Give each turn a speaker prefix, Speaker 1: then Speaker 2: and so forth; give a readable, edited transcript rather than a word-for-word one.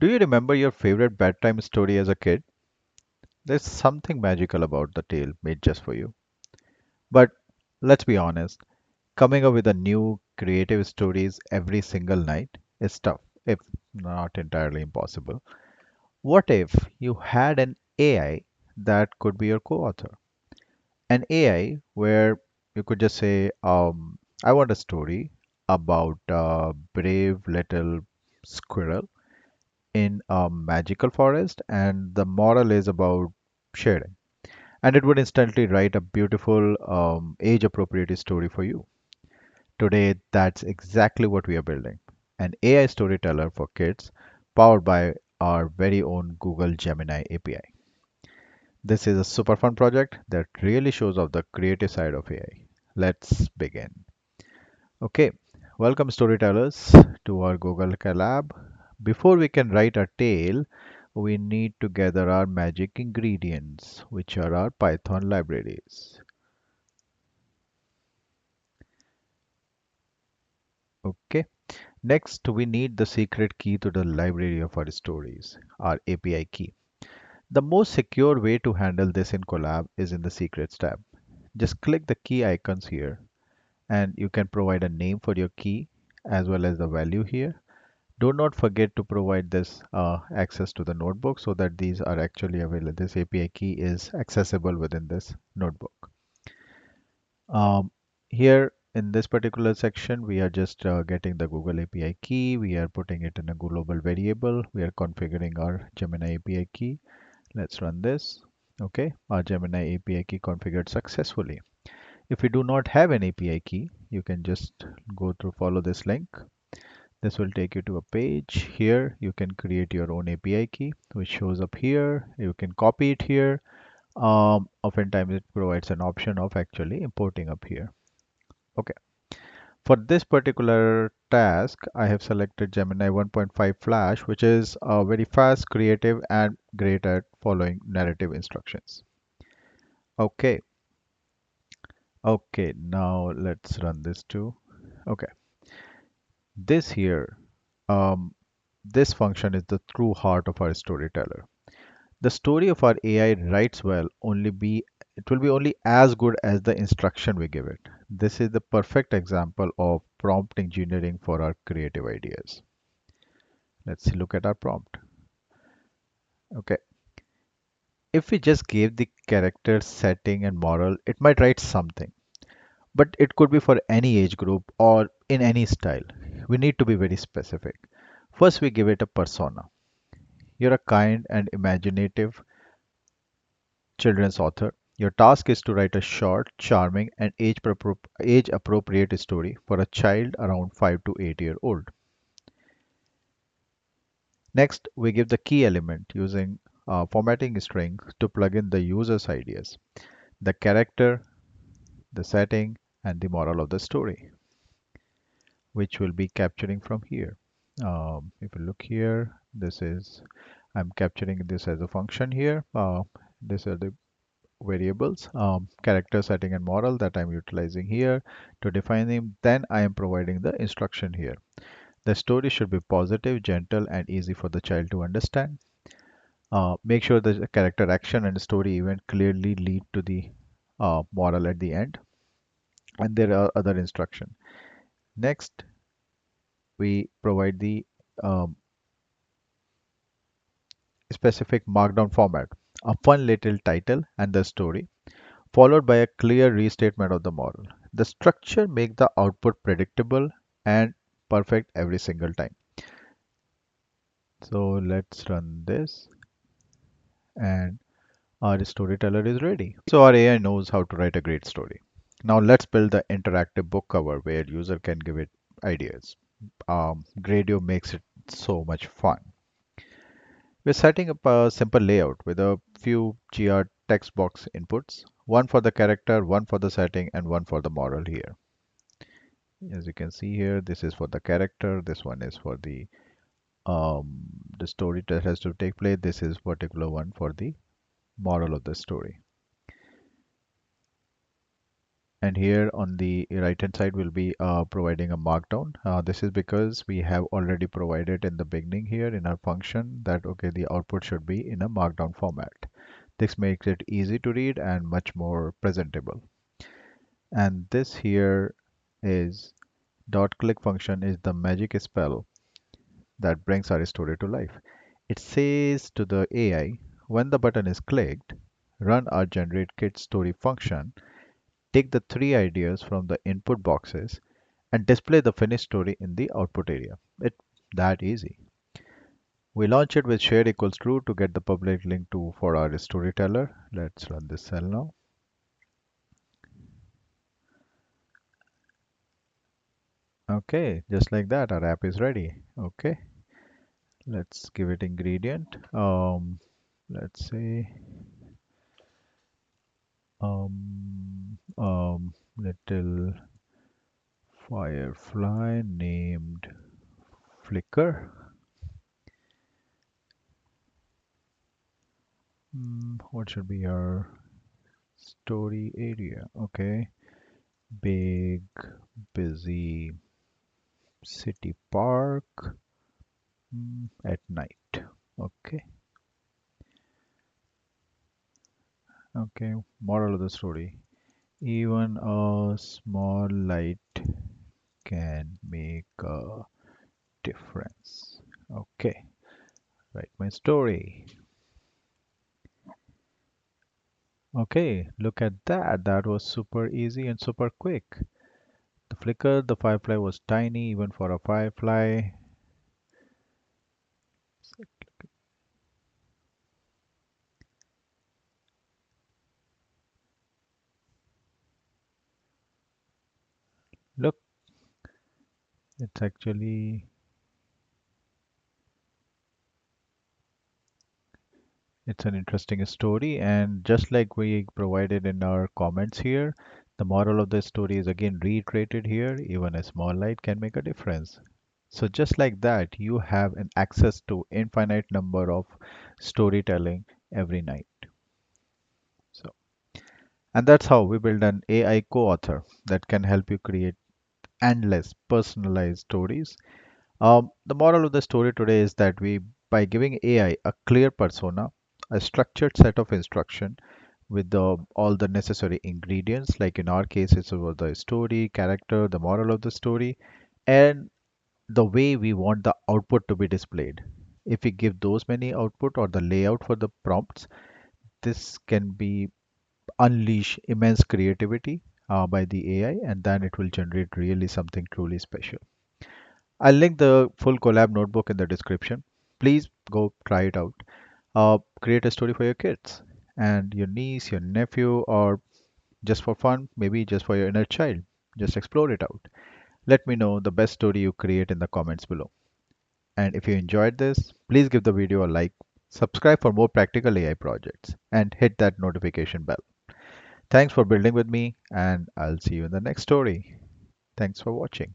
Speaker 1: Do you remember your favorite bedtime story as a kid? There's something magical about the tale made just for you. But let's be honest, coming up with a new creative stories every single night is tough, if not entirely impossible. What if you had an AI that could be your co-author? An AI where you could just say, I want a story about a brave little squirrel in a magical forest, and the moral is about sharing. And it would instantly write a beautiful, age appropriate story for you. Today, that's exactly what we are building, an AI storyteller for kids powered by our very own Google Gemini API. This is a super fun project that really shows off the creative side of AI. Let's begin. Okay, welcome storytellers to our Google Colab. Before we can write a tale, we need to gather our magic ingredients, which are our Python libraries. Okay, next we need the secret key to the library of our stories, our API key. The most secure way to handle this in Colab is in the Secrets tab. Just click the key icons here, and you can provide a name for your key as well as the value here. Do not forget to provide this access to the notebook so that these are actually available. This API key is accessible within this notebook. Um, Here in this particular section, we are just getting the Google API key. We are putting it in a global variable. We are configuring our Gemini API key. Let's run this. Okay, our Gemini API key configured successfully. If you do not have an API key, you can just go to follow this link. This will take you to a page. Here you can create your own API key, which shows up here. You can copy it here. Oftentimes it provides an option of actually importing up here. Okay. For this particular task, I have selected Gemini 1.5 Flash, which is very fast, creative, and great at following narrative instructions. Okay. Okay. Now let's run this too. Okay. This here, um, this function is the true heart of our storyteller. The story of our AI writes well only be it will be only as good as the instruction we give it. This is the perfect example of prompt engineering for our creative ideas. Let's look at our prompt. Okay. If we just gave the character setting and moral, it might write something, but it could be for any age group or in any style. We need to be very specific. First, we give it a persona. You're a kind and imaginative children's author. Your task is to write a short, charming, and age appropriate story for a child around 5 to 8-year old. Next, we give the key element using formatting string to plug in the user's ideas, the character, the setting, and the moral of the story, which will be capturing from here. If you look here, I'm capturing this as a function here. These are the variables, character, setting, and moral that I'm utilizing here to define them. Then I am providing the instruction here. The story should be positive, gentle, and easy for the child to understand. Make sure the character action and story event clearly lead to the moral at the end. And there are other instructions. Next, we provide the um, specific markdown format, a fun little title and the story, followed by a clear restatement of the moral. The structure makes the output predictable and perfect every single time. So let's run this, and our storyteller is ready. So our AI knows how to write a great story. Now let's build the interactive book cover where user can give it ideas. Gradio makes it so much fun. We're setting up a simple layout with a few GR text box inputs, one for the character, one for the setting, and one for the moral here. As you can see here, this is for the character, this one is for um, the story that has to take place, this is particular one for the moral of the story. And here on the right hand side, we'll be providing a markdown. This is because we have already provided in the beginning here in our function that, okay, the output should be in a markdown format. This makes it easy to read and much more presentable. And this here is dot click function is the magic spell that brings our story to life. It says to the AI, when the button is clicked, run our generate kit story function, take the three ideas from the input boxes, and display the finished story in the output area. It's that easy. We launch it with share equals true to get the public link to for our storyteller. Let's run this cell now. Okay, just like that, our app is ready. Okay, let's give it ingredient. Let's say little firefly named Flicker. What should be our story area? Okay, big, busy city park at night. Okay, okay. Moral of the story: even a small light can make a difference. Okay, write my story. Okay, look at that. That was super easy and super quick. The flicker, the firefly was tiny even for a firefly. Look, it's actually it's an interesting story, and just like we provided in our comments here, the moral of the story is again reiterated here. Even a small light can make a difference. So just like that, you have an access to infinite number of storytelling every night. So, and that's how we build an AI co-author that can help you create endless personalized stories. The moral of the story today is that by giving AI a clear persona, a structured set of instruction with all the necessary ingredients, like in our case, it's about the story, character, the moral of the story, and the way we want the output to be displayed. If we give those many output or the layout for the prompts, this can be unleash immense creativity by the AI, and then it will generate really something truly special. I'll link the full Colab notebook in the description. Please go try it out. Create a story for your kids and your niece, your nephew, or just for fun, maybe just for your inner child. Just explore it out. Let me know the best story you create in the comments below. And if you enjoyed this, please give the video a like, subscribe for more practical AI projects, and hit that notification bell. Thanks for building with me, and I'll see you in the next story. Thanks for watching.